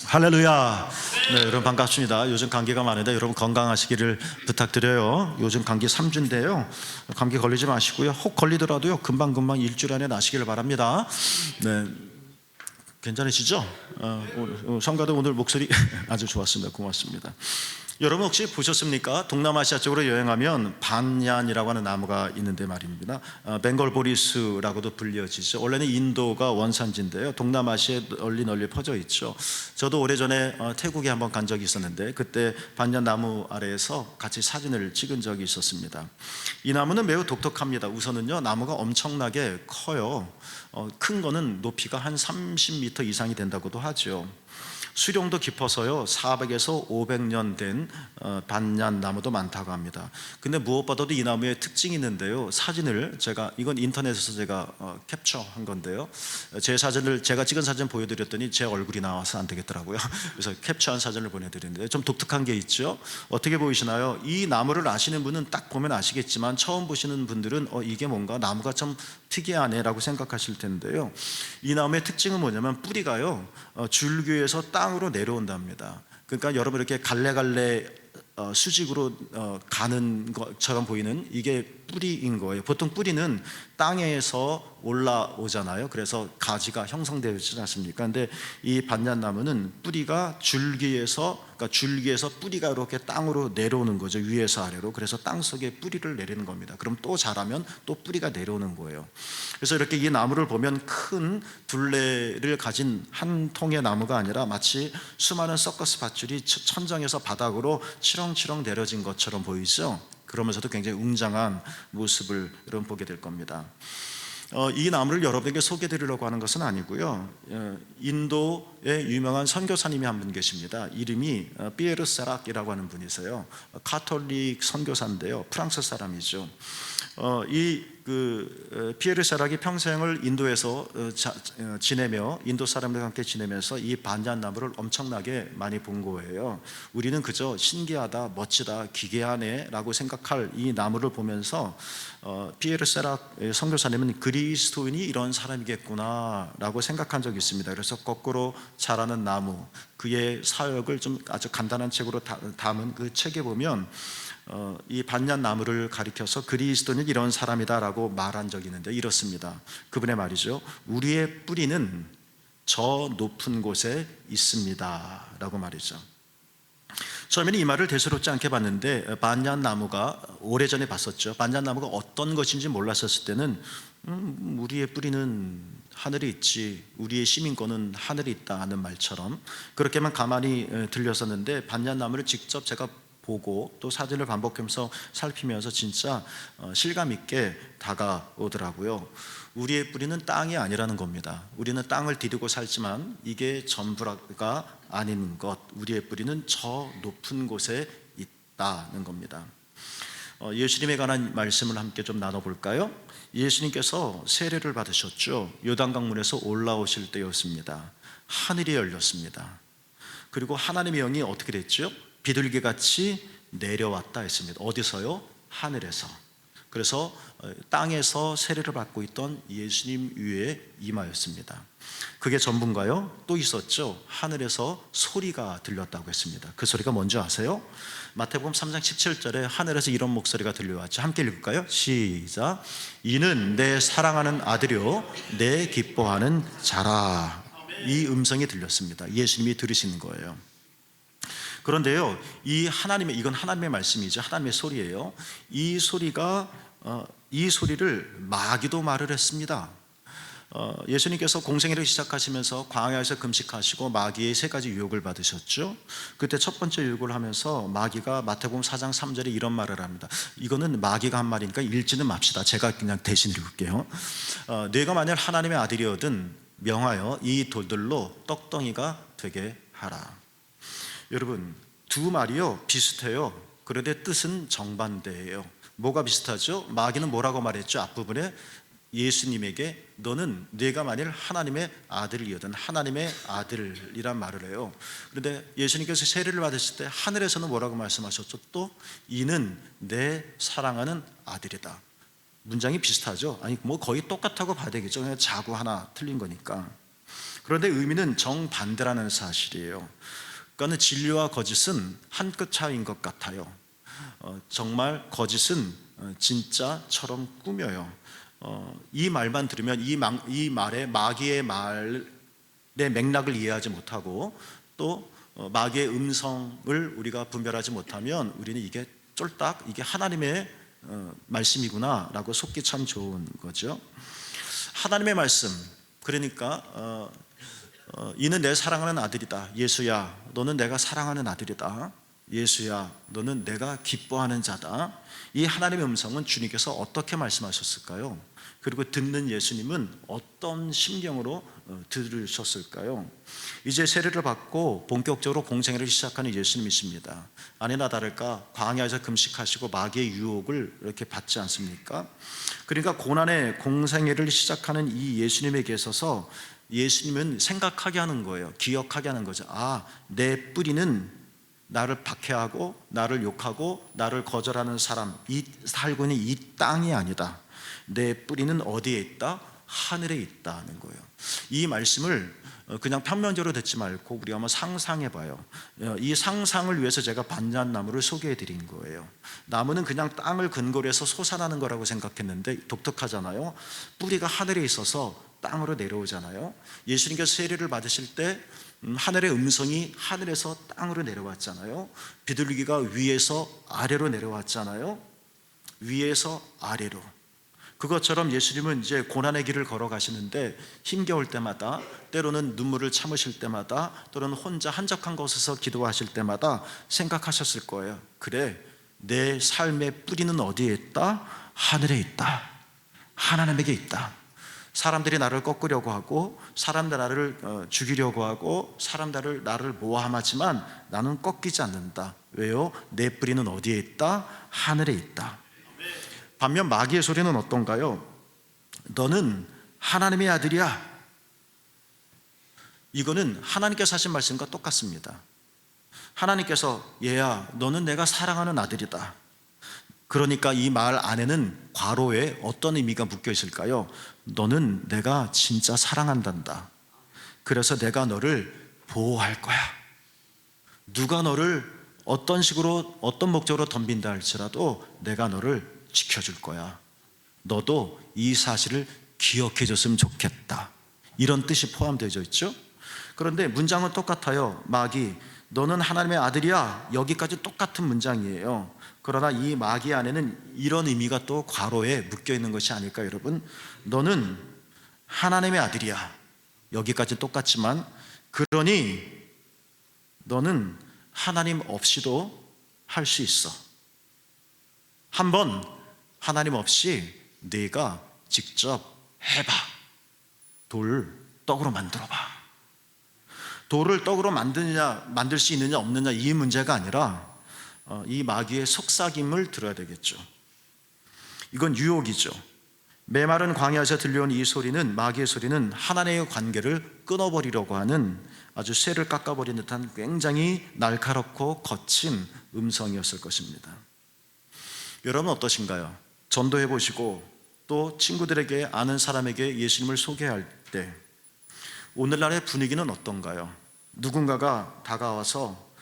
할렐루야. 네, 여러분 반갑습니다. 요즘 감기가 많은데 여러분 건강하시기를 부탁드려요. 요즘 감기 3주인데요. 감기 걸리지 마시고요. 혹 걸리더라도요, 금방금방 일주일 안에 나시기를 바랍니다. 네, 괜찮으시죠? 성가대 오늘 목소리 아주 좋았습니다. 고맙습니다. 여러분 혹시 보셨습니까? 동남아시아 쪽으로 여행하면 반얀이라고 하는 나무가 있는데 말입니다. 벵골보리스라고도 불려지죠. 원래는 인도가 원산지인데요, 동남아시아에 널리 퍼져 있죠. 저도 오래전에 태국에 한번 간 적이 있었는데 그때 반얀 나무 아래에서 같이 사진을 찍은 적이 있었습니다. 이 나무는 매우 독특합니다. 우선은요, 나무가 엄청나게 커요. 큰 거는 높이가 한 30m 이상이 된다고도 하죠. 수령도 깊어서요, 400에서 500년 된 반얀 나무도 많다고 합니다. 근데 무엇보다도 이 나무의 특징이 있는데요, 사진을 이건 인터넷에서 제가 캡처한 건데요, 제가 찍은 사진 보여드렸더니 제 얼굴이 나와서 안 되겠더라고요. 그래서 캡처한 사진을 보내드리는데 좀 독특한 게 있죠. 어떻게 보이시나요? 이 나무를 아시는 분은 딱 보면 아시겠지만 처음 보시는 분들은 이게 뭔가 나무가 좀 특이하네 라고 생각하실 텐데요, 이 나무의 특징은 뭐냐면 뿌리가요, 줄기에서 땅으로 내려온답니다. 그러니까 여러분 이렇게 갈래갈래 수직으로 가는 것처럼 보이는 이게 뿌리인 거예요. 보통 뿌리는 땅에서 올라오잖아요. 그래서 가지가 형성되지 않습니까? 근데 이 반얀나무는 뿌리가 줄기에서 뿌리가 이렇게 땅으로 내려오는 거죠. 위에서 아래로. 그래서 땅 속에 뿌리를 내리는 겁니다. 그럼 또 자라면 또 뿌리가 내려오는 거예요. 그래서 이렇게 이 나무를 보면 큰 둘레를 가진 한 통의 나무가 아니라 마치 수많은 서커스 밧줄이 천장에서 바닥으로 치렁치렁 내려진 것처럼 보이죠. 그러면서도 굉장히 웅장한 모습을 여러분 보게 될 겁니다. 이 나무를 여러분에게 소개해드리려고 하는 것은 아니고요, 인도의 유명한 선교사님이 한 분 계십니다. 이름이 피에르 세락이라고 하는 분이세요. 카톨릭 선교사인데요, 프랑스 사람이죠. 피에르 세락이 평생을 인도에서 지내며 인도 사람들과 함께 지내면서 이 반얀 나무를 엄청나게 많이 본 거예요. 우리는 그저 신기하다, 멋지다, 기괴하네 라고 생각할 이 나무를 보면서 피에르 세락 선교사님은 그리스도인이 이런 사람이겠구나 라고 생각한 적이 있습니다. 그래서 거꾸로 자라는 나무, 그의 사역을 좀 아주 간단한 책으로 담은 그 책에 보면 이 반얀 나무를 가리켜서 그리스도는 이런 사람이다라고 말한 적이 있는데 이렇습니다. 그분의 말이죠. 우리의 뿌리는 저 높은 곳에 있습니다 라고 말이죠. 처음에는 이 말을 대수롭지 않게 봤는데 반얀 나무가 오래전에 봤었죠. 반얀 나무가 어떤 것인지 몰랐었을 때는 우리의 뿌리는 하늘에 있지, 우리의 시민권은 하늘에 있다 하는 말처럼 그렇게만 가만히 들렸었는데 반얀 나무를 직접 제가 보고 또 사진을 반복하면서 살피면서 진짜 실감 있게 다가오더라고요. 우리의 뿌리는 땅이 아니라는 겁니다. 우리는 땅을 디디고 살지만 이게 전부가 아닌 것, 우리의 뿌리는 저 높은 곳에 있다는 겁니다. 예수님에 관한 말씀을 함께 좀 나눠볼까요? 예수님께서 세례를 받으셨죠. 요단강물에서 올라오실 때였습니다. 하늘이 열렸습니다. 그리고 하나님의 영이 어떻게 됐죠? 비둘기같이 내려왔다 했습니다. 어디서요? 하늘에서. 그래서 땅에서 세례를 받고 있던 예수님 위에 임하였습니다. 그게 전부인가요? 또 있었죠. 하늘에서 소리가 들렸다고 했습니다. 그 소리가 뭔지 아세요? 마태복음 3장 17절에 하늘에서 이런 목소리가 들려왔죠. 함께 읽을까요? 시작. 이는 내 사랑하는 아들이요 내 기뻐하는 자라. 이 음성이 들렸습니다. 예수님이 들으시는 거예요. 그런데요, 이건 하나님의 말씀이죠. 하나님의 소리예요. 이 소리를 마귀도 말을 했습니다. 예수님께서 공생애를 시작하시면서 광야에서 금식하시고 마귀의 세 가지 유혹을 받으셨죠. 그때 첫 번째 유혹을 하면서 마귀가 마태복음 4장 3절에 이런 말을 합니다. 이거는 마귀가 한 말이니까 읽지는 맙시다. 제가 그냥 대신 읽을게요. 네가 만약 하나님의 아들이거든 명하여 이 돌들로 떡덩이가 되게 하라. 여러분, 두 말이요 비슷해요. 그런데 뜻은 정반대예요. 뭐가 비슷하죠? 마귀는 뭐라고 말했죠? 앞부분에 예수님에게 너는 네가 만일 하나님의 아들이거든 하나님의 아들이란 말을 해요. 그런데 예수님께서 세례를 받으실 때 하늘에서는 뭐라고 말씀하셨죠? 또 이는 내 사랑하는 아들이다. 문장이 비슷하죠? 아니 뭐 거의 똑같다고 봐야 되겠죠. 그냥 자구 하나 틀린 거니까. 그런데 의미는 정반대라는 사실이에요. 그러니까 진리와 거짓은 한 끗 차이인 것 같아요. 정말 거짓은 진짜처럼 꾸며요. 이 말만 들으면 이 말의 마귀의 말의 맥락을 이해하지 못하고 또 마귀의 음성을 우리가 분별하지 못하면 우리는 이게 쫄딱 이게 하나님의 말씀이구나 라고 속기 참 좋은 거죠. 하나님의 말씀, 그러니까 이는 내 사랑하는 아들이다. 예수야, 너는 내가 사랑하는 아들이다. 예수야, 너는 내가 기뻐하는 자다. 이 하나님의 음성은 주님께서 어떻게 말씀하셨을까요? 그리고 듣는 예수님은 어떤 심경으로 들으셨을까요? 이제 세례를 받고 본격적으로 공생애를 시작하는 예수님이십니다. 아니나 다를까 광야에서 금식하시고 마귀의 유혹을 이렇게 받지 않습니까? 그러니까 고난의 공생애를 시작하는 이 예수님에게 있어서 예수님은 생각하게 하는 거예요. 기억하게 하는 거죠. 아, 내 뿌리는 나를 박해하고 나를 욕하고 나를 거절하는 사람, 이 살고 있는 이 땅이 아니다. 내 뿌리는 어디에 있다? 하늘에 있다는 거예요. 이 말씀을 그냥 평면적으로 듣지 말고 우리가 한번 상상해 봐요. 이 상상을 위해서 제가 반얀나무를 소개해 드린 거예요. 나무는 그냥 땅을 근거로 해서 솟아나는 거라고 생각했는데 독특하잖아요. 뿌리가 하늘에 있어서 땅으로 내려오잖아요. 예수님께서 세례를 받으실 때 하늘의 음성이 하늘에서 땅으로 내려왔잖아요. 비둘기가 위에서 아래로 내려왔잖아요. 위에서 아래로. 그것처럼 예수님은 이제 고난의 길을 걸어가시는데 힘겨울 때마다, 때로는 눈물을 참으실 때마다, 또는 혼자 한적한 곳에서 기도하실 때마다 생각하셨을 거예요. 그래, 내 삶의 뿌리는 어디에 있다? 하늘에 있다. 하나님에게 있다. 사람들이 나를 꺾으려고 하고, 사람들이 나를 죽이려고 하고, 사람들이 나를 모함하지만 나는 꺾이지 않는다. 왜요? 내 뿌리는 어디에 있다? 하늘에 있다. 반면 마귀의 소리는 어떤가요? 너는 하나님의 아들이야. 이거는 하나님께서 하신 말씀과 똑같습니다. 하나님께서 얘야, 너는 내가 사랑하는 아들이다. 그러니까 이 말 안에는 괄호에 어떤 의미가 묶여 있을까요? 너는 내가 진짜 사랑한단다. 그래서 내가 너를 보호할 거야. 누가 너를 어떤 식으로 어떤 목적으로 덤빈다 할지라도 내가 너를 지켜줄 거야. 너도 이 사실을 기억해 줬으면 좋겠다. 이런 뜻이 포함되어 있죠. 그런데 문장은 똑같아요. 마귀, 너는 하나님의 아들이야. 여기까지 똑같은 문장이에요. 그러나 이 마귀 안에는 이런 의미가 또 괄호에 묶여 있는 것이 아닐까 여러분? 너는 하나님의 아들이야. 여기까지 똑같지만, 그러니 너는 하나님 없이도 할 수 있어. 한번 하나님 없이 네가 직접 해봐. 돌 떡으로 만들어봐. 돌을 떡으로 만들 수 있느냐 없느냐 이 문제가 아니라 이 마귀의 속삭임을 들어야 되겠죠. 이건 유혹이죠. 메마른 광야에서 들려온 이 소리는, 마귀의 소리는 하나님의 관계를 끊어버리려고 하는, 아주 쇠를 깎아버리는 듯한 굉장히 날카롭고 거친 음성이었을 것입니다. 여러분 어떠신가요? 전도해 보시고 또 친구들에게, 아는 사람에게 예수님을 소개할 때 오늘날의 분위기는 어떤가요? 누군가가 다가와서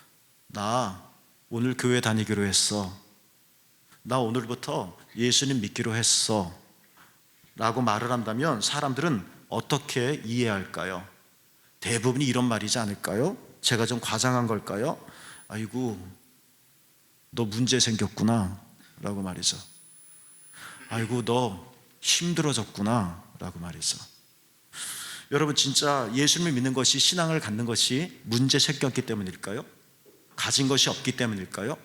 나 오늘 교회 다니기로 했어. 나 오늘부터 예수님 믿기로 했어. 라고 말을 한다면 사람들은 어떻게 이해할까요? 대부분이 이런 말이지 않을까요? 제가 좀 과장한 걸까요? 아이고, 너 문제 생겼구나 라고 말이죠. 아이고, 너 힘들어졌구나 라고 말이죠. 여러분, 진짜 예수님을 믿는 것이, 신앙을 갖는 것이 문제 생겼기 때문일까요? 가진 것이 없기 때문일까요?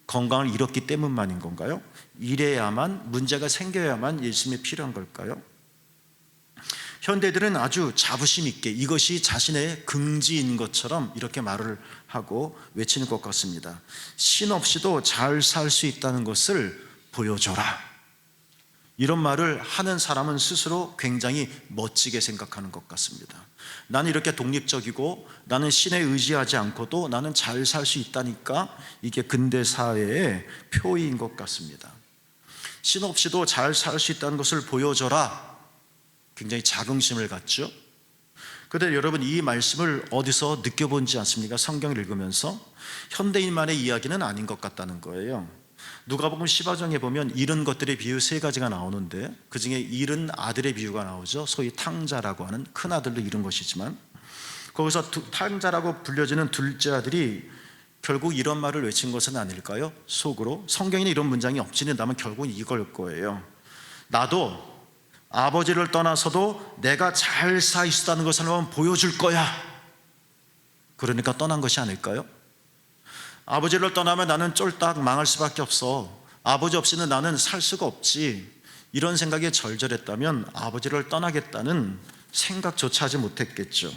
건강을 잃었기 때문만인 건가요? 이래야만, 문제가 생겨야만 예수님이 필요한 걸까요? 현대들은 아주 자부심 있게 이것이 자신의 긍지인 것처럼 이렇게 말을 하고 외치는 것 같습니다. 신 없이도 잘 살 수 있다는 것을 보여줘라. 이런 말을 하는 사람은 스스로 굉장히 멋지게 생각하는 것 같습니다. 나는 이렇게 독립적이고 나는 신에 의지하지 않고도 나는 잘 살 수 있다니까, 이게 근대 사회의 표의인 것 같습니다. 신 없이도 잘 살 수 있다는 것을 보여줘라. 굉장히 자긍심을 갖죠. 그런데 여러분, 이 말씀을 어디서 느껴본지 않습니까? 성경을 읽으면서 현대인만의 이야기는 아닌 것 같다는 거예요. 누가복음 10장에 보면 잃은 것들의 비유 세 가지가 나오는데, 그 중에 잃은 아들의 비유가 나오죠. 소위 탕자라고 하는 큰 아들도 잃은 것이지만, 거기서 탕자라고 불려지는 둘째 아들이 결국 이런 말을 외친 것은 아닐까요? 속으로. 성경에는 이런 문장이 없지는다면 결국은 이걸 거예요. 나도 아버지를 떠나서도 내가 잘 사 있었다는 것을 한번 보여줄 거야. 그러니까 떠난 것이 아닐까요? 아버지를 떠나면 나는 쫄딱 망할 수밖에 없어. 아버지 없이는 나는 살 수가 없지. 이런 생각에 절절했다면 아버지를 떠나겠다는 생각조차 하지 못했겠죠.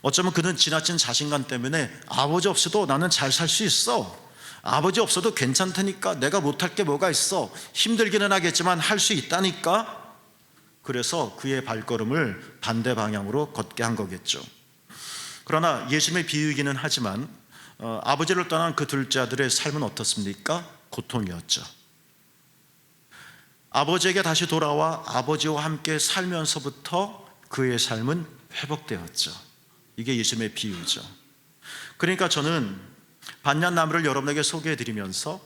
어쩌면 그는 지나친 자신감 때문에 아버지 없어도 나는 잘 살 수 있어. 아버지 없어도 괜찮다니까. 내가 못할 게 뭐가 있어. 힘들기는 하겠지만 할 수 있다니까. 그래서 그의 발걸음을 반대 방향으로 걷게 한 거겠죠. 그러나 예수님의 비유이기는 하지만 아버지를 떠난 그 둘째 아들의 삶은 어떻습니까? 고통이었죠. 아버지에게 다시 돌아와 아버지와 함께 살면서부터 그의 삶은 회복되었죠. 이게 예수님의 비유죠. 그러니까 저는 반얀나무를 여러분에게 소개해 드리면서,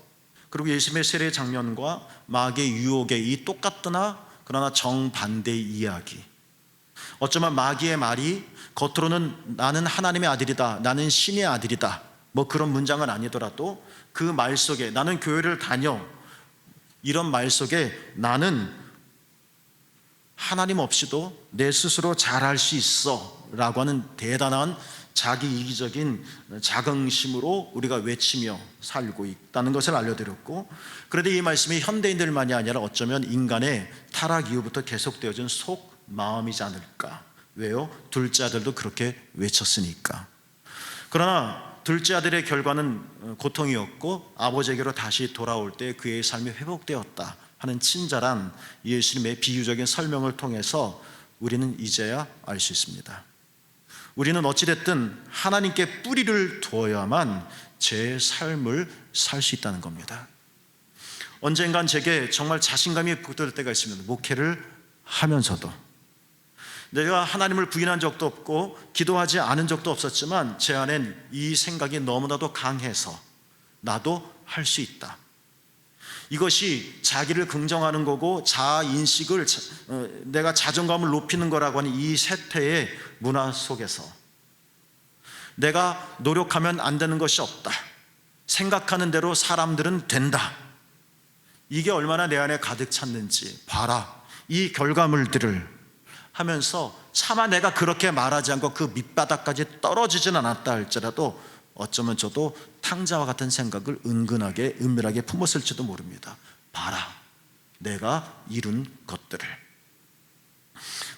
그리고 예수님의 세례 장면과 마귀의 유혹의 이 똑같으나 그러나 정반대의 이야기, 어쩌면 마귀의 말이 겉으로는 나는 하나님의 아들이다, 나는 신의 아들이다, 뭐 그런 문장은 아니더라도 그 말 속에 나는 교회를 다녀, 이런 말 속에 나는 하나님 없이도 내 스스로 잘할 수 있어 라고 하는 대단한 자기 이기적인 자긍심으로 우리가 외치며 살고 있다는 것을 알려드렸고, 그런데 이 말씀이 현대인들만이 아니라 어쩌면 인간의 타락 이후부터 계속되어진 속마음이지 않을까. 왜요? 둘째 아들도 그렇게 외쳤으니까. 그러나 둘째 아들의 결과는 고통이었고 아버지에게로 다시 돌아올 때 그의 삶이 회복되었다 하는 친절한 예수님의 비유적인 설명을 통해서 우리는 이제야 알 수 있습니다. 우리는 어찌됐든 하나님께 뿌리를 두어야만 제 삶을 살 수 있다는 겁니다. 언젠간 제게 정말 자신감이 북돋을 때가 있습니다. 목회를 하면서도 내가 하나님을 부인한 적도 없고 기도하지 않은 적도 없었지만 제 안엔 이 생각이 너무나도 강해서 나도 할 수 있다. 이것이 자기를 긍정하는 거고 자아인식을 내가 자존감을 높이는 거라고 하는 이 세태의 문화 속에서 내가 노력하면 안 되는 것이 없다, 생각하는 대로 사람들은 된다, 이게 얼마나 내 안에 가득 찼는지 봐라, 이 결과물들을 하면서 차마 내가 그렇게 말하지 않고 그 밑바닥까지 떨어지진 않았다 할지라도 어쩌면 저도 탕자와 같은 생각을 은근하게 은밀하게 품었을지도 모릅니다. 봐라, 내가 이룬 것들을.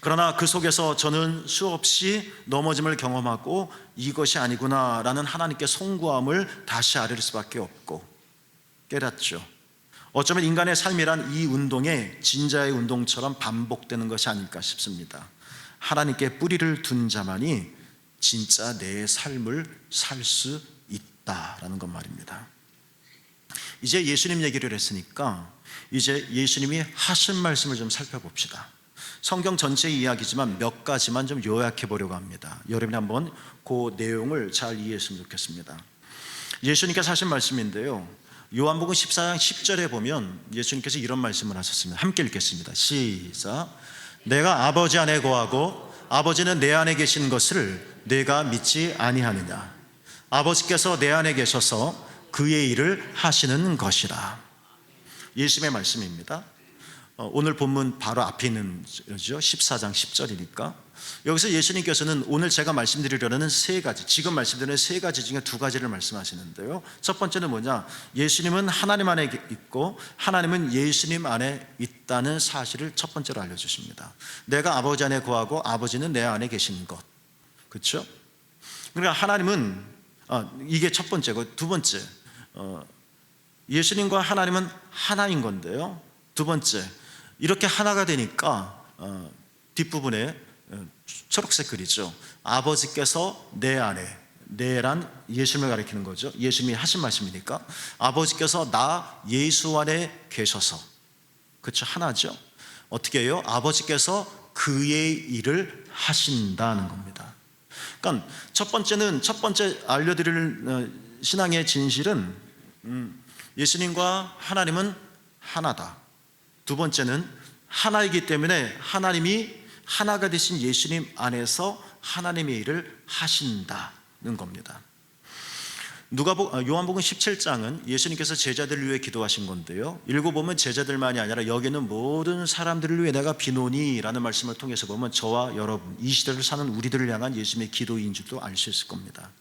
그러나 그 속에서 저는 수없이 넘어짐을 경험하고 이것이 아니구나 라는 하나님께 송구함을 다시 아뢰를 수밖에 없고 깨닫죠. 어쩌면 인간의 삶이란 이 운동의 진자의 운동처럼 반복되는 것이 아닐까 싶습니다. 하나님께 뿌리를 둔 자만이 진짜 내 삶을 살 수 있다라는 것 말입니다. 이제 예수님 얘기를 했으니까 이제 예수님이 하신 말씀을 좀 살펴봅시다. 성경 전체의 이야기지만 몇 가지만 좀 요약해 보려고 합니다. 여러분이 한번 그 내용을 잘 이해했으면 좋겠습니다. 예수님께서 하신 말씀인데요, 요한복음 14장 10절에 보면 예수님께서 이런 말씀을 하셨습니다. 함께 읽겠습니다. 시작. 내가 아버지 안에 거하고 아버지는 내 안에 계신 것을 내가 믿지 아니하느냐. 아버지께서 내 안에 계셔서 그의 일을 하시는 것이라. 예수님의 말씀입니다. 오늘 본문 바로 앞에 있는 14장 10절이니까 여기서 예수님께서는 오늘 제가 말씀드리려는 세 가지, 지금 말씀드리는 세 가지 중에 두 가지를 말씀하시는데요, 첫 번째는 뭐냐, 예수님은 하나님 안에 있고 하나님은 예수님 안에 있다는 사실을 첫 번째로 알려주십니다. 내가 아버지 안에 거하고 아버지는 내 안에 계신 것, 그렇죠? 그러니까 하나님은 이게 첫 번째고, 두 번째 예수님과 하나님은 하나인 건데요, 두 번째 이렇게 하나가 되니까 뒷부분에 초록색 글이죠. 아버지께서 내 안에, 내란 예수님을 가리키는 거죠. 예수님이 하신 말씀이니까 아버지께서 나 예수 안에 계셔서, 그렇죠, 하나죠. 어떻게 해요? 아버지께서 그의 일을 하신다는 겁니다. 그러니까 첫 번째 알려드릴 신앙의 진실은 예수님과 하나님은 하나다. 두 번째는 하나이기 때문에 하나님이 하나가 되신 예수님 안에서 하나님의 일을 하신다는 겁니다. 요한복음 17장은 예수님께서 제자들을 위해 기도하신 건데요, 읽어보면 제자들만이 아니라 여기는 모든 사람들을 위해 내가 비노니 라는 말씀을 통해서 보면 저와 여러분, 이 시대를 사는 우리들을 향한 예수님의 기도인 줄도 알 수 있을 겁니다.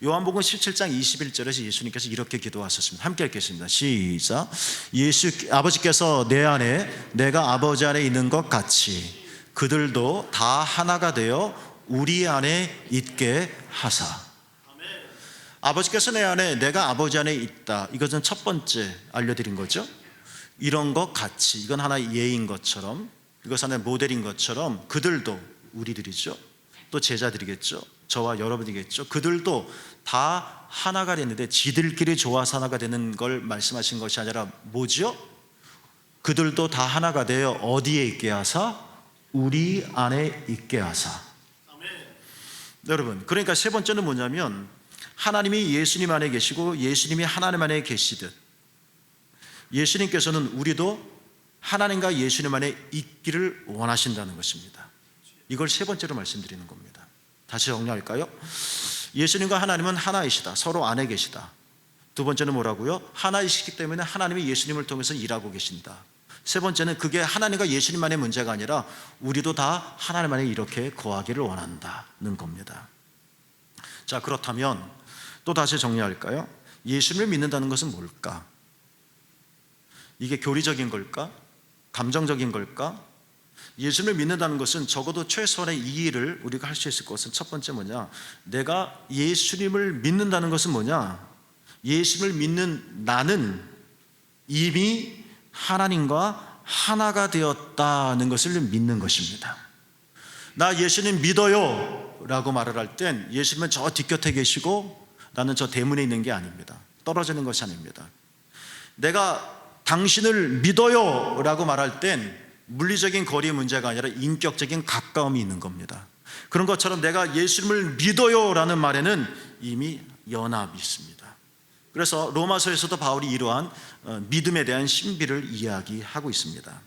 요한복음 17장 21절에서 예수님께서 이렇게 기도하셨습니다. 함께 읽겠습니다. 시작. 아버지께서 내 안에 내가 아버지 안에 있는 것 같이 그들도 다 하나가 되어 우리 안에 있게 하사. 아버지께서 내 안에 내가 아버지 안에 있다, 이것은 첫 번째 알려드린 거죠. 이런 것 같이, 이건 하나의 예인 것처럼, 이것 하나의 모델인 것처럼 그들도, 우리들이죠, 또 제자들이겠죠, 저와 여러분이겠죠, 그들도 다 하나가 됐는데 지들끼리 좋아서 하나가 되는 걸 말씀하신 것이 아니라 뭐죠? 그들도 다 하나가 되어 어디에 있게 하사? 우리 안에 있게 하사. 여러분, 그러니까 세 번째는 뭐냐면 하나님이 예수님 안에 계시고 예수님이 하나님 안에 계시듯 예수님께서는 우리도 하나님과 예수님 안에 있기를 원하신다는 것입니다. 이걸 세 번째로 말씀드리는 겁니다. 다시 정리할까요? 예수님과 하나님은 하나이시다, 서로 안에 계시다. 두 번째는 뭐라고요? 하나이시기 때문에 하나님이 예수님을 통해서 일하고 계신다. 세 번째는 그게 하나님과 예수님만의 문제가 아니라 우리도 다 하나님 안에 이렇게 거하기를 원한다는 겁니다. 자, 그렇다면 또 다시 정리할까요? 예수님을 믿는다는 것은 뭘까? 이게 교리적인 걸까? 감정적인 걸까? 예수님을 믿는다는 것은 적어도 최소한의 이 일을 우리가 할 수 있을 것은 첫 번째 뭐냐? 내가 예수님을 믿는다는 것은 뭐냐? 예수님을 믿는 나는 이미 하나님과 하나가 되었다는 것을 믿는 것입니다. 나 예수님 믿어요 라고 말을 할 땐 예수님은 저 뒷곁에 계시고 나는 저 대문에 있는 게 아닙니다. 떨어지는 것이 아닙니다. 내가 당신을 믿어요 라고 말할 땐 물리적인 거리의 문제가 아니라 인격적인 가까움이 있는 겁니다. 그런 것처럼 내가 예수님을 믿어요 라는 말에는 이미 연합이 있습니다. 그래서 로마서에서도 바울이 이러한 믿음에 대한 신비를 이야기하고 있습니다.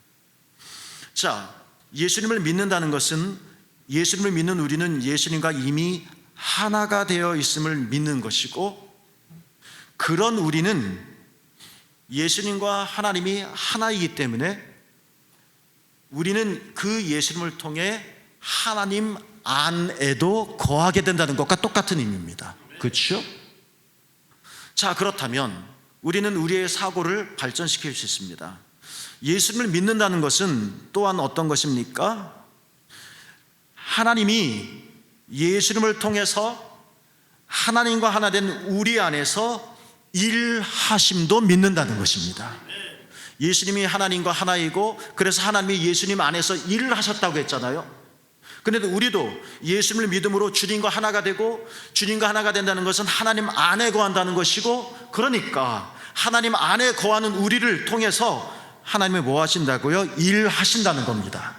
자, 예수님을 믿는다는 것은 예수님을 믿는 우리는 예수님과 이미 하나가 되어 있음을 믿는 것이고, 그런 우리는 예수님과 하나님이 하나이기 때문에 우리는 그 예수님을 통해 하나님 안에도 거하게 된다는 것과 똑같은 의미입니다. 그렇죠? 자, 그렇다면 우리는 우리의 사고를 발전시킬 수 있습니다. 예수님을 믿는다는 것은 또한 어떤 것입니까? 하나님이 예수님을 통해서 하나님과 하나 된 우리 안에서 일하심도 믿는다는 것입니다. 예수님이 하나님과 하나이고 그래서 하나님이 예수님 안에서 일을 하셨다고 했잖아요. 그런데 우리도 예수님을 믿음으로 주님과 하나가 되고, 주님과 하나가 된다는 것은 하나님 안에 거한다는 것이고, 그러니까 하나님 안에 거하는 우리를 통해서 하나님이 뭐 하신다고요? 일하신다는 겁니다.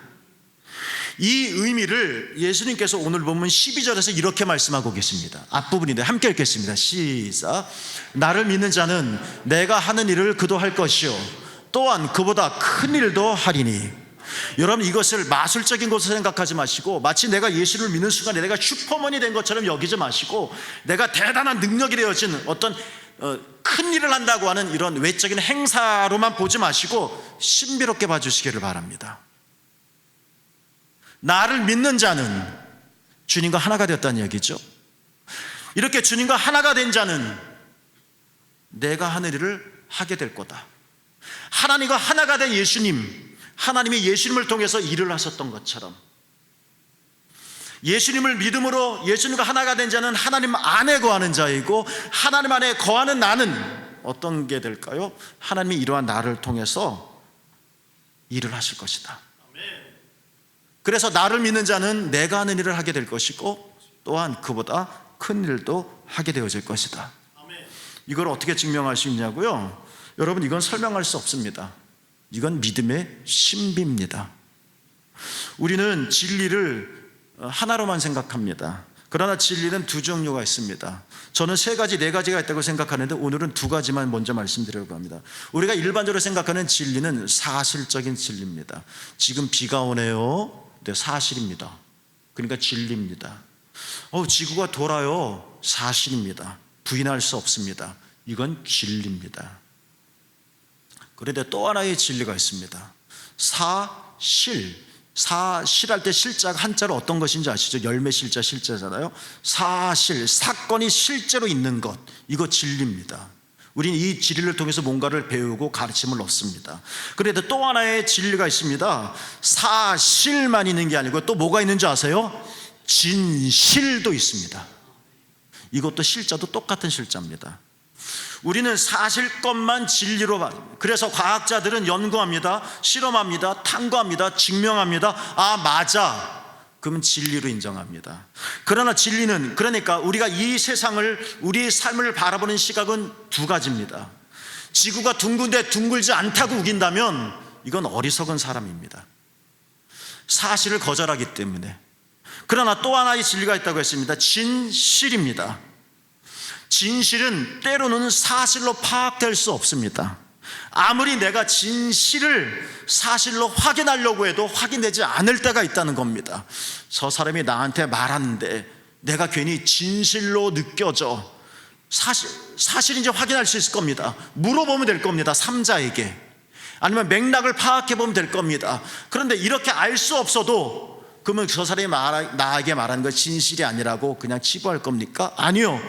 이 의미를 예수님께서 오늘 보면 12절에서 이렇게 말씀하고 계십니다. 앞부분인데 함께 읽겠습니다. 시작. 나를 믿는 자는 내가 하는 일을 그도 할 것이요 또한 그보다 큰 일도 하리니. 여러분, 이것을 마술적인 것으로 생각하지 마시고 마치 내가 예수를 믿는 순간에 내가 슈퍼맨이 된 것처럼 여기지 마시고 내가 대단한 능력이 되어진 어떤 큰 일을 한다고 하는 이런 외적인 행사로만 보지 마시고 신비롭게 봐주시기를 바랍니다. 나를 믿는 자는 주님과 하나가 되었다는 얘기죠. 이렇게 주님과 하나가 된 자는 내가 하는 일을 하게 될 거다. 하나님과 하나가 된 예수님, 하나님이 예수님을 통해서 일을 하셨던 것처럼 예수님을 믿음으로 예수님과 하나가 된 자는 하나님 안에 거하는 자이고, 하나님 안에 거하는 나는 어떤 게 될까요? 하나님이 이러한 나를 통해서 일을 하실 것이다. 그래서 나를 믿는 자는 내가 하는 일을 하게 될 것이고 또한 그보다 큰 일도 하게 되어질 것이다. 이걸 어떻게 증명할 수 있냐고요? 여러분, 이건 설명할 수 없습니다. 이건 믿음의 신비입니다. 우리는 진리를 하나로만 생각합니다. 그러나 진리는 두 종류가 있습니다. 저는 세 가지, 네 가지가 있다고 생각하는데 오늘은 두 가지만 먼저 말씀드리려고 합니다. 우리가 일반적으로 생각하는 진리는 사실적인 진리입니다. 지금 비가 오네요. 네, 사실입니다. 그러니까 진리입니다. 지구가 돌아요. 사실입니다. 부인할 수 없습니다. 이건 진리입니다. 그런데 또 하나의 진리가 있습니다. 사실. 사실할 때 실자가 한자로 어떤 것인지 아시죠? 열매 실자 실자잖아요. 사실, 사건이 실제로 있는 것, 이거 진리입니다. 우리는 이 진리를 통해서 뭔가를 배우고 가르침을 얻습니다. 그런데 또 하나의 진리가 있습니다. 사실만 있는 게 아니고 또 뭐가 있는지 아세요? 진실도 있습니다. 이것도 실자도 똑같은 실자입니다. 우리는 사실것만 진리로 봐요. 그래서 과학자들은 연구합니다. 실험합니다. 탐구합니다. 증명합니다. 맞아. 그러면 진리로 인정합니다. 그러나 진리는, 그러니까 우리가 이 세상을, 우리의 삶을 바라보는 시각은 두 가지입니다. 지구가 둥근데 둥글지 않다고 우긴다면 이건 어리석은 사람입니다. 사실을 거절하기 때문에. 그러나 또 하나의 진리가 있다고 했습니다. 진실입니다. 진실은 때로는 사실로 파악될 수 없습니다. 아무리 내가 진실을 사실로 확인하려고 해도 확인되지 않을 때가 있다는 겁니다. 저 사람이 나한테 말하는데 내가 괜히 진실로 느껴져. 사실인지 확인할 수 있을 겁니다. 물어보면 될 겁니다. 삼자에게. 아니면 맥락을 파악해 보면 될 겁니다. 그런데 이렇게 알 수 없어도 그러면 저 사람이 나에게 말한 거 진실이 아니라고 그냥 치부할 겁니까? 아니요.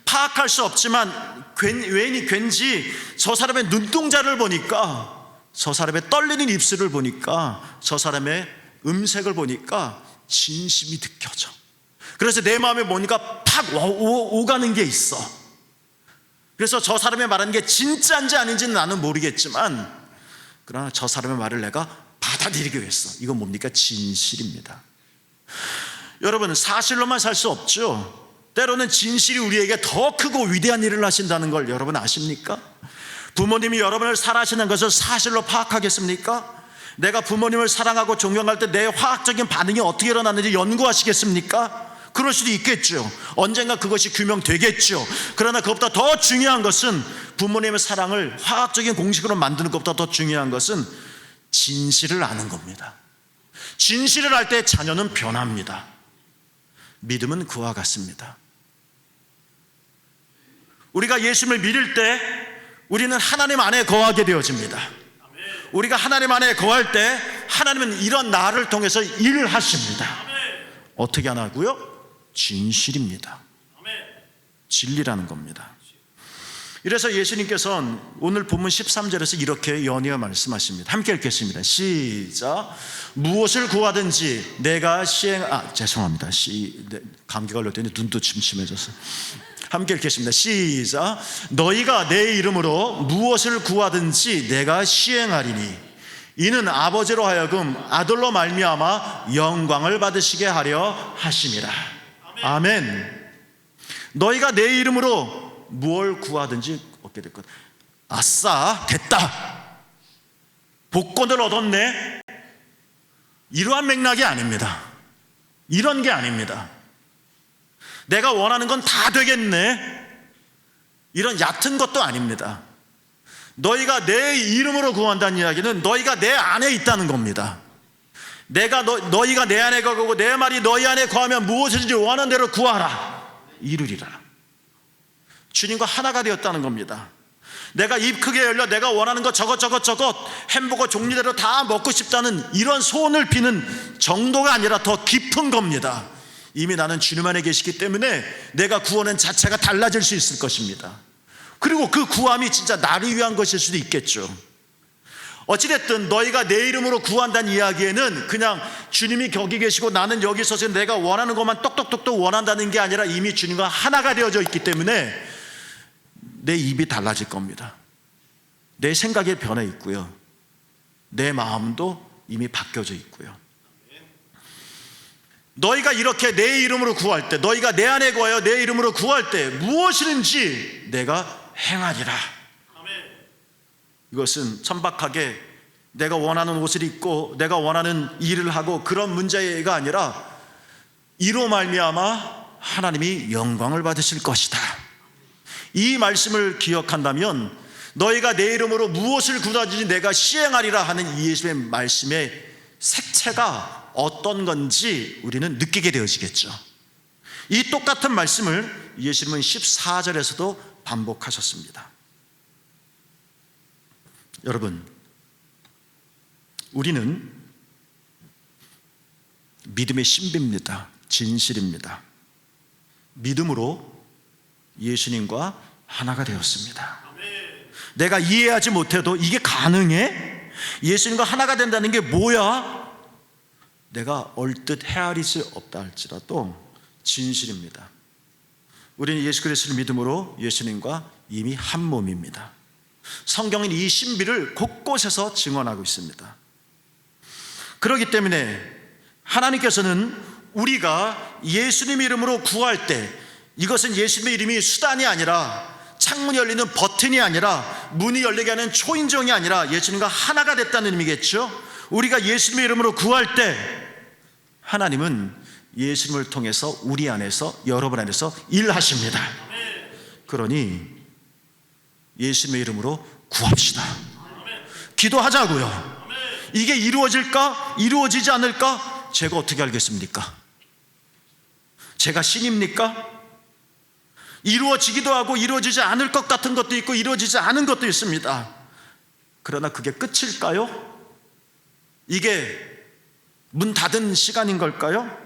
파악할 수 없지만 왠지 저 사람의 눈동자를 보니까, 저 사람의 떨리는 입술을 보니까, 저 사람의 음색을 보니까 진심이 느껴져. 그래서 내 마음에 뭔가 팍 오가는 게 있어. 그래서 저 사람의 말하는 게 진짜인지 아닌지는 나는 모르겠지만, 그러나 저 사람의 말을 내가 받아들이기 위해서, 이건 뭡니까? 진실입니다. 여러분, 사실로만 살 수 없죠. 때로는 진실이 우리에게 더 크고 위대한 일을 하신다는 걸 여러분 아십니까? 부모님이 여러분을 사랑하시는 것을 사실로 파악하겠습니까? 내가 부모님을 사랑하고 존경할 때 내 화학적인 반응이 어떻게 일어나는지 연구하시겠습니까? 그럴 수도 있겠죠. 언젠가 그것이 규명되겠죠. 그러나 그것보다 더 중요한 것은, 부모님의 사랑을 화학적인 공식으로 만드는 것보다 더 중요한 것은 진실을 아는 겁니다. 진실을 알 때 자녀는 변합니다. 믿음은 그와 같습니다. 우리가 예수님을 믿을 때 우리는 하나님 안에 거하게 되어집니다. 우리가 하나님 안에 거할 때 하나님은 이런 나를 통해서 일을 하십니다. 어떻게 하나고요? 진실입니다. 진리라는 겁니다. 이래서 예수님께서는 오늘 본문 13절에서 이렇게 연이어 말씀하십니다. 함께 읽겠습니다. 시작. 무엇을 구하든지 내가 죄송합니다. 감기 걸렸더니 눈도 침침해져서. 함께 읽겠습니다. 시작. 너희가 내 이름으로 무엇을 구하든지 내가 시행하리니 이는 아버지로 하여금 아들로 말미암아 영광을 받으시게 하려 하심이라. 아멘. 너희가 내 이름으로 무엇을 구하든지 얻게 될 것. 아싸, 됐다, 복권을 얻었네, 이러한 맥락이 아닙니다. 이런 게 아닙니다. 내가 원하는 건 다 되겠네, 이런 얕은 것도 아닙니다. 너희가 내 이름으로 구한다는 이야기는 너희가 내 안에 있다는 겁니다. 내가 너희가 내 안에 거하고 내 말이 너희 안에 거하면 무엇이든지 원하는 대로 구하라, 이루리라. 주님과 하나가 되었다는 겁니다. 내가 입 크게 열려 내가 원하는 것 저것 햄버거 종류대로 다 먹고 싶다는 이런 소원을 비는 정도가 아니라 더 깊은 겁니다. 이미 나는 주님 안에 계시기 때문에 내가 구하는 자체가 달라질 수 있을 것입니다. 그리고 그 구함이 진짜 나를 위한 것일 수도 있겠죠. 어찌됐든 너희가 내 이름으로 구한다는 이야기에는 그냥 주님이 거기 계시고 나는 여기 서서 내가 원하는 것만 똑똑똑똑 원한다는 게 아니라 이미 주님과 하나가 되어져 있기 때문에 내 입이 달라질 겁니다. 내 생각이 변해 있고요, 내 마음도 이미 바뀌어져 있고요. 너희가 이렇게 내 이름으로 구할 때, 너희가 내 안에 거하여 내 이름으로 구할 때 무엇이든지 내가 행하리라. 이것은 천박하게 내가 원하는 옷을 입고 내가 원하는 일을 하고 그런 문제가 아니라 이로 말미암아 하나님이 영광을 받으실 것이다. 이 말씀을 기억한다면 너희가 내 이름으로 무엇을 구하든지 내가 시행하리라 하는 이 예수의 말씀의 색채가 어떤 건지 우리는 느끼게 되어지겠죠. 이 똑같은 말씀을 예수님은 14절에서도 반복하셨습니다. 여러분, 우리는 믿음의 신비입니다. 진실입니다. 믿음으로 예수님과 하나가 되었습니다. 내가 이해하지 못해도 이게 가능해? 예수님과 하나가 된다는 게 뭐야? 내가 얼뜻 헤아릴 수 없다 할지라도 진실입니다. 우리는 예수 그리스도를 믿음으로 예수님과 이미 한 몸입니다. 성경은 이 신비를 곳곳에서 증언하고 있습니다. 그렇기 때문에 하나님께서는 우리가 예수님 이름으로 구할 때 이것은 예수님의 이름이 수단이 아니라 창문이 열리는 버튼이 아니라 문이 열리게 하는 초인종이 아니라 예수님과 하나가 됐다는 의미겠죠. 우리가 예수님의 이름으로 구할 때 하나님은 예수님을 통해서 우리 안에서 여러분 안에서 일하십니다. 그러니 예수님의 이름으로 구합시다. 기도하자고요. 이게 이루어질까? 이루어지지 않을까? 제가 어떻게 알겠습니까? 제가 신입니까? 이루어지기도 하고 이루어지지 않을 것 같은 것도 있고 이루어지지 않은 것도 있습니다. 그러나 그게 끝일까요? 이게 문 닫은 시간인 걸까요?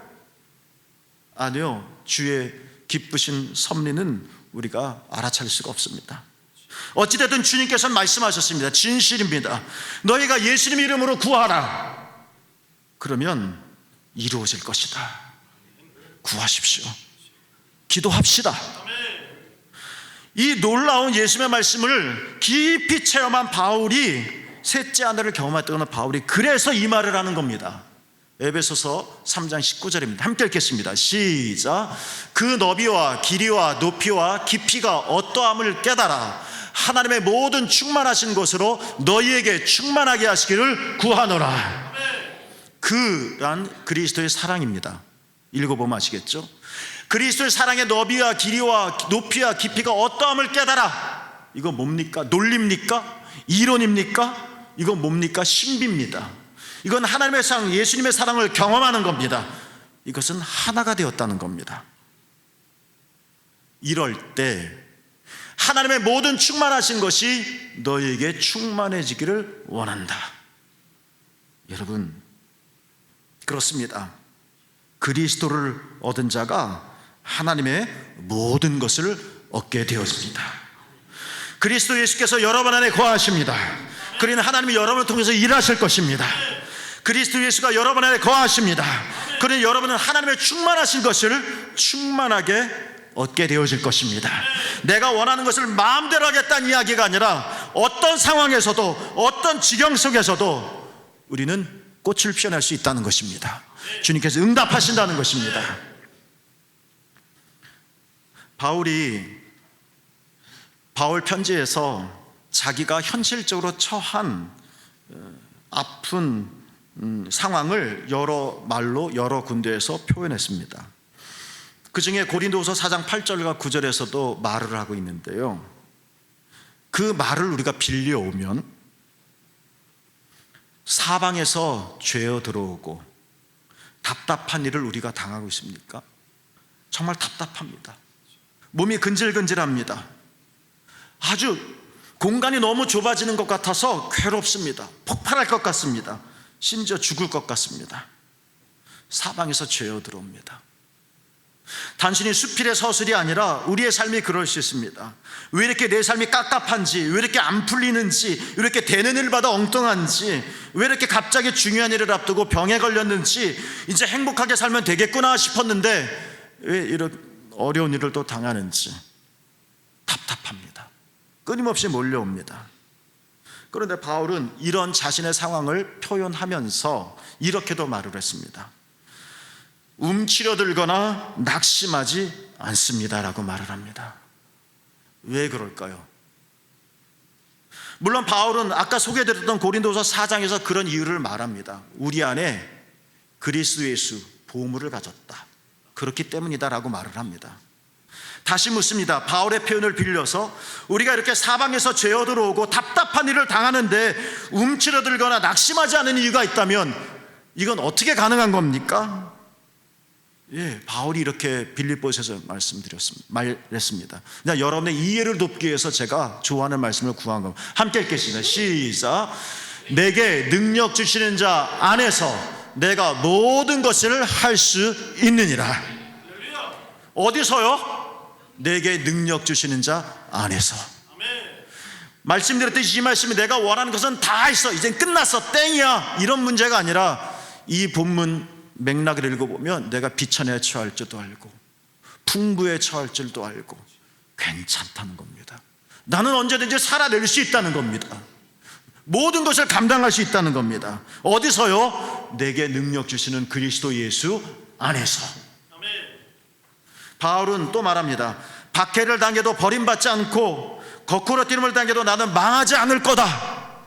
아니요. 주의 기쁘신 섭리는 우리가 알아차릴 수가 없습니다. 어찌됐든 주님께서는 말씀하셨습니다. 진실입니다. 너희가 예수님 이름으로 구하라. 그러면 이루어질 것이다. 구하십시오. 기도합시다. 이 놀라운 예수님의 말씀을 깊이 체험한 바울이 셋째 하늘을 경험했던 바울이 그래서 이 말을 하는 겁니다. 에베소서 3장 19절입니다. 함께 읽겠습니다. 시작. 그 너비와 길이와 높이와 깊이가 어떠함을 깨달아 하나님의 모든 충만하신 것으로 너희에게 충만하게 하시기를 구하노라. 그란 그리스도의 사랑입니다. 읽어보면 아시겠죠? 그리스도의 사랑의 너비와 길이와 높이와 깊이가 어떠함을 깨달아. 이거 뭡니까? 논리입니까? 이론입니까? 이거 뭡니까? 신비입니다. 이건 하나님의 사랑, 예수님의 사랑을 경험하는 겁니다. 이것은 하나가 되었다는 겁니다. 이럴 때 하나님의 모든 충만하신 것이 너희에게 충만해지기를 원한다. 여러분, 그렇습니다. 그리스도를 얻은 자가 하나님의 모든 것을 얻게 되었습니다. 그리스도 예수께서 여러분 안에 거하십니다. 그러니 하나님이 여러분을 통해서 일하실 것입니다. 그리스도 예수가 여러분 안에 거하십니다. 그러니 여러분은 하나님의 충만하신 것을 충만하게 얻게 되어질 것입니다. 내가 원하는 것을 마음대로 하겠다는 이야기가 아니라 어떤 상황에서도 어떤 지경 속에서도 우리는 꽃을 피워낼 수 있다는 것입니다. 주님께서 응답하신다는 것입니다. 바울 편지에서 자기가 현실적으로 처한 아픈 상황을 여러 말로 여러 군데에서 표현했습니다. 그 중에 고린도후서 4장 8절과 9절에서도 말을 하고 있는데요. 그 말을 우리가 빌려오면 사방에서 죄어 들어오고 답답한 일을 우리가 당하고 있습니까? 정말 답답합니다. 몸이 근질근질합니다. 아주 공간이 너무 좁아지는 것 같아서 괴롭습니다. 폭발할 것 같습니다. 심지어 죽을 것 같습니다. 사방에서 죄어 들어옵니다. 단순히 수필의 서술이 아니라 우리의 삶이 그럴 수 있습니다. 왜 이렇게 내 삶이 깝깝한지, 왜 이렇게 안 풀리는지, 왜 이렇게 되는 일마다 엉뚱한지, 왜 이렇게 갑자기 중요한 일을 앞두고 병에 걸렸는지, 이제 행복하게 살면 되겠구나 싶었는데 왜 이런 어려운 일을 또 당하는지 답답합니다. 끊임없이 몰려옵니다. 그런데 바울은 이런 자신의 상황을 표현하면서 이렇게도 말을 했습니다. 움츠려들거나 낙심하지 않습니다라고 말을 합니다. 왜 그럴까요? 물론 바울은 아까 소개해드렸던 고린도서 4장에서 그런 이유를 말합니다. 우리 안에 그리스도 예수 보물을 가졌다. 그렇기 때문이다라고 말을 합니다. 다시 묻습니다. 바울의 표현을 빌려서 우리가 이렇게 사방에서 죄어 들어오고 답답한 일을 당하는데 움츠러들거나 낙심하지 않은 이유가 있다면 이건 어떻게 가능한 겁니까? 바울이 이렇게 빌립보서에서 말했습니다. 여러분의 이해를 돕기 위해서 제가 좋아하는 말씀을 구한 겁니다. 함께 읽겠습니다. 시작. 내게 능력 주시는 자 안에서 내가 모든 것을 할 수 있느니라. 어디서요? 내게 능력 주시는 자 안에서. 말씀드렸듯이 이 말씀이 내가 원하는 것은 다 했어, 이젠 끝났어, 땡이야, 이런 문제가 아니라 이 본문 맥락을 읽어보면 내가 비천에 처할 줄도 알고 풍부에 처할 줄도 알고 괜찮다는 겁니다. 나는 언제든지 살아낼 수 있다는 겁니다. 모든 것을 감당할 수 있다는 겁니다. 어디서요? 내게 능력 주시는 그리스도 예수 안에서. 바울은 또 말합니다. 박해를 당해도 버림받지 않고 거꾸로 뛰름을 당해도 나는 망하지 않을 거다.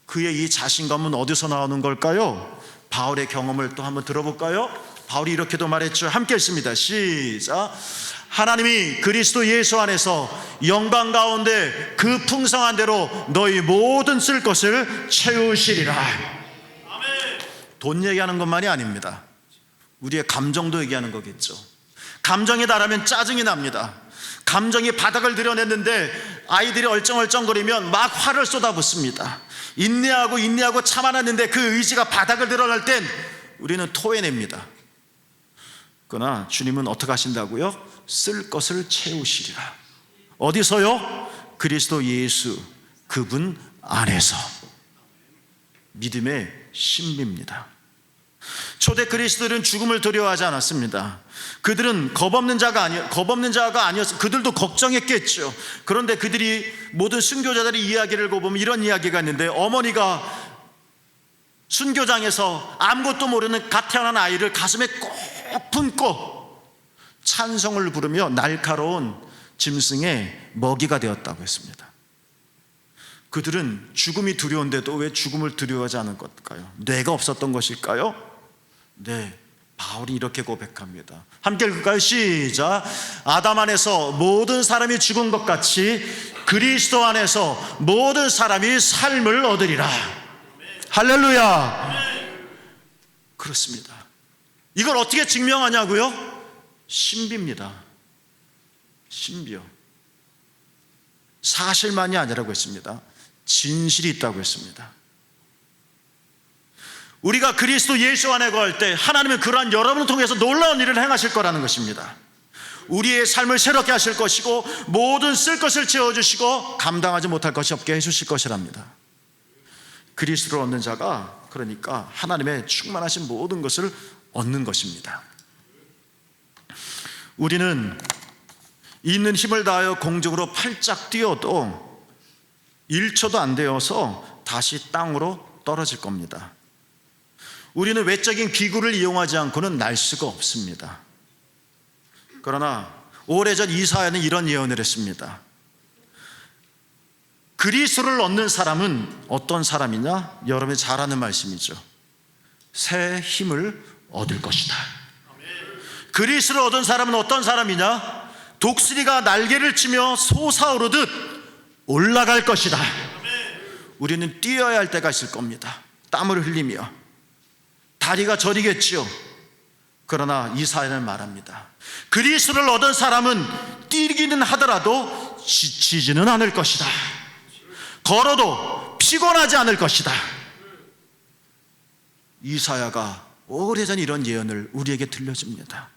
그의 이 자신감은 어디서 나오는 걸까요? 바울의 경험을 또 한번 들어볼까요? 바울이 이렇게도 말했죠. 함께 읽습니다. 시작. 하나님이 그리스도 예수 안에서 영광 가운데 그 풍성한 대로 너희 모든 쓸 것을 채우시리라. 돈 얘기하는 것만이 아닙니다. 우리의 감정도 얘기하는 거겠죠. 감정이 달하면 짜증이 납니다. 감정이 바닥을 드러냈는데 아이들이 얼쩡얼쩡거리면 막 화를 쏟아붓습니다. 인내하고 참아놨는데 그 의지가 바닥을 드러낼 땐 우리는 토해냅니다. 그러나 주님은 어떻게 하신다고요? 쓸 것을 채우시리라. 어디서요? 그리스도 예수 그분 안에서. 믿음의 신비입니다. 초대 그리스도들은 죽음을 두려워하지 않았습니다. 그들은 겁없는 자가 아니었어요. 그들도 걱정했겠죠. 그런데 그들이 모든 순교자들의 이야기를 보면 이런 이야기가 있는데, 어머니가 순교장에서 아무것도 모르는 갓 태어난 아이를 가슴에 꼭 품고 찬송을 부르며 날카로운 짐승의 먹이가 되었다고 했습니다. 그들은 죽음이 두려운데도 왜 죽음을 두려워하지 않은 걸까요? 뇌가 없었던 것일까요? 네, 바울이 이렇게 고백합니다. 함께 읽을까요? 시작. 아담 안에서 모든 사람이 죽은 것 같이 그리스도 안에서 모든 사람이 삶을 얻으리라. 할렐루야. 그렇습니다. 이걸 어떻게 증명하냐고요? 신비입니다. 신비요. 사실만이 아니라고 했습니다. 진실이 있다고 했습니다. 우리가 그리스도 예수 안에 거할 때 하나님은 그러한 여러분을 통해서 놀라운 일을 행하실 거라는 것입니다. 우리의 삶을 새롭게 하실 것이고 모든 쓸 것을 채워주시고 감당하지 못할 것이 없게 해주실 것이랍니다. 그리스도를 얻는 자가 그러니까 하나님의 충만하신 모든 것을 얻는 것입니다. 우리는 있는 힘을 다하여 공중으로 팔짝 뛰어도 1초도 안 되어서 다시 땅으로 떨어질 겁니다. 우리는 외적인 기구를 이용하지 않고는 날 수가 없습니다. 그러나 오래전 이사야는 이런 예언을 했습니다. 그리스도를 얻는 사람은 어떤 사람이냐? 여러분이 잘 아는 말씀이죠. 새 힘을 얻을 것이다. 그리스도를 얻은 사람은 어떤 사람이냐? 독수리가 날개를 치며 솟아오르듯 올라갈 것이다. 우리는 뛰어야 할 때가 있을 겁니다. 땀을 흘리며 다리가 저리겠지요. 그러나 이사야는 말합니다. 그리스도를 얻은 사람은 뛰기는 하더라도 지치지는 않을 것이다. 걸어도 피곤하지 않을 것이다. 이사야가 오래전 이런 예언을 우리에게 들려줍니다.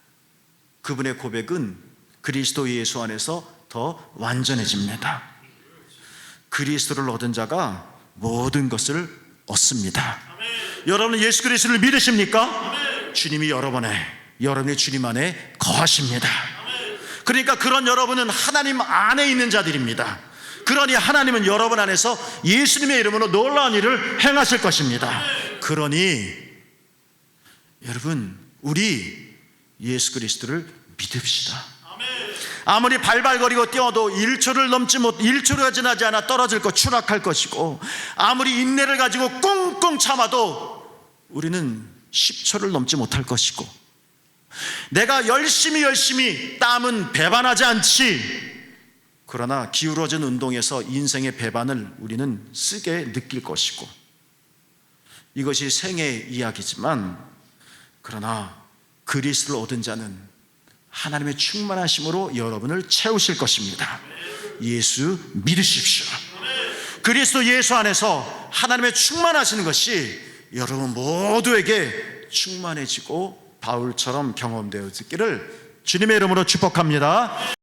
그분의 고백은 그리스도 예수 안에서 더 완전해집니다. 그리스도를 얻은 자가 모든 것을 얻습니다. 여러분은 예수 그리스도를 믿으십니까? 주님이 여러분의 주님 안에 거하십니다. 그러니까 그런 여러분은 하나님 안에 있는 자들입니다. 그러니 하나님은 여러분 안에서 예수님의 이름으로 놀라운 일을 행하실 것입니다. 그러니 여러분, 우리 예수 그리스도를 믿읍시다. 아무리 발발거리고 뛰어도 1초가 지나지 않아 떨어질 것, 추락할 것이고, 아무리 인내를 가지고 꽁꽁 참아도 우리는 10초를 넘지 못할 것이고, 내가 열심히 땀은 배반하지 않지. 그러나 기울어진 운동에서 인생의 배반을 우리는 쓰게 느낄 것이고, 이것이 생애의 이야기지만, 그러나 그리스도를 얻은 자는 하나님의 충만하심으로 여러분을 채우실 것입니다. 예수 믿으십시오. 그리스도 예수 안에서 하나님의 충만하시는 것이 여러분 모두에게 충만해지고 바울처럼 경험되어지기를 주님의 이름으로 축복합니다.